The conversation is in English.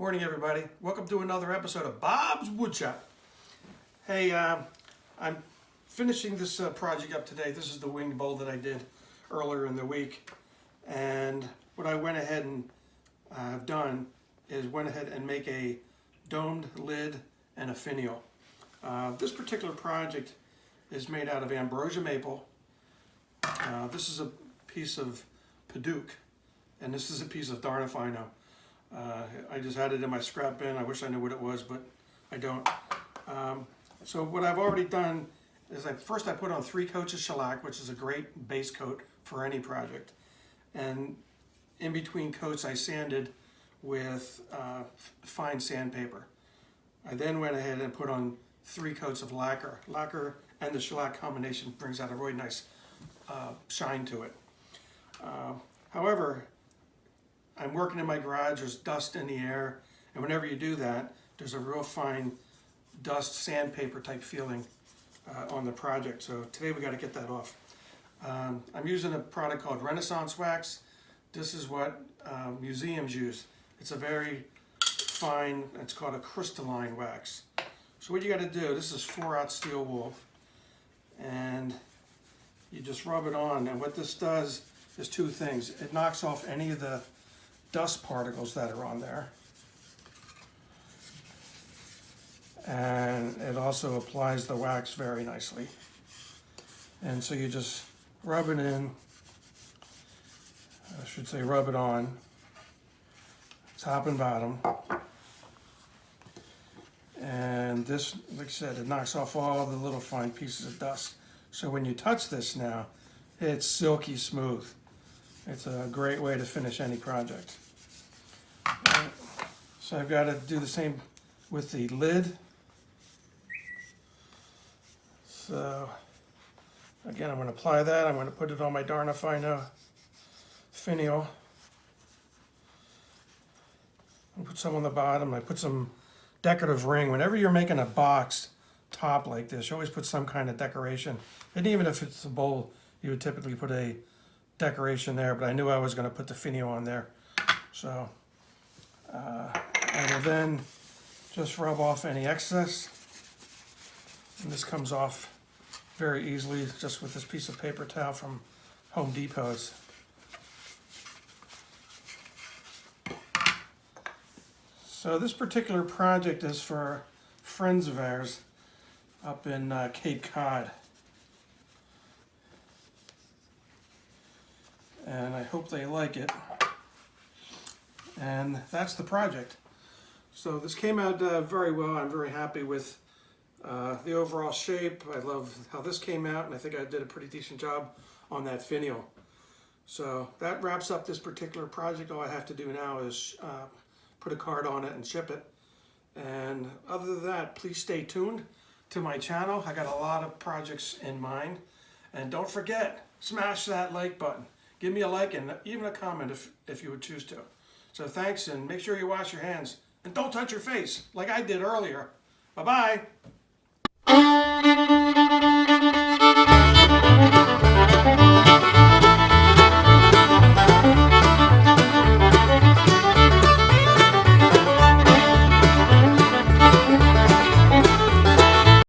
Morning, everybody. Welcome to another episode of Bob's Woodshop. Hey, I'm finishing this project up today. This is the winged bowl that I did earlier in the week. And what I went ahead and have done is went ahead and make a domed lid and a finial. This particular project is made out of ambrosia maple. This is a piece of Padauk, and this is a piece of Darnafino. I just had it in my scrap bin. I wish I knew what it was, but I don't. So what I've already done is first I put on 3 coats of shellac, which is a great base coat for any project. And in between coats I sanded with fine sandpaper. I then went ahead and put on 3 coats of lacquer. Lacquer and the shellac combination brings out a really nice shine to it. However, I'm working in my garage, there's dust in the air, and whenever you do that, there's a real fine dust sandpaper type feeling on the project. So today we got to get that off. I'm using a product called Renaissance Wax. This is what museums use. It's a very fine, it's called a crystalline wax. So what you got to do, this is 4/0 steel wool, and you just rub it on, and what this does is 2 things. It knocks off any of the dust particles that are on there, and it also applies the wax very nicely. And so you just rub it in, I should say rub it on, top and bottom. And this, like I said, it knocks off all the little fine pieces of dust. So when you touch this now, it's silky smooth. It's a great way to finish any project. So I've got to do the same with the lid. So again, I'm going to apply that. I'm going to put it on my Darnafino finial. I'll put some on the bottom. I put some decorative ring. Whenever you're making a box top like this, you always put some kind of decoration. And even if it's a bowl, you would typically put a decoration there, but I knew I was going to put the finial on there. So I will then just rub off any excess. And this comes off very easily just with this piece of paper towel from Home Depot's. So this particular project is for friends of ours up in Cape Cod. And I hope they like it. And that's the project. So this came out very well. I'm very happy with the overall shape. I love how this came out, and I think I did a pretty decent job on that finial. So that wraps up this particular project. All I have to do now is put a card on it and ship it. And other than that, please stay tuned to my channel. I got a lot of projects in mind. And don't forget, smash that like button. Give me a like and even a comment if you would choose to. So thanks, and make sure you wash your hands. And don't touch your face like I did earlier. Bye-bye.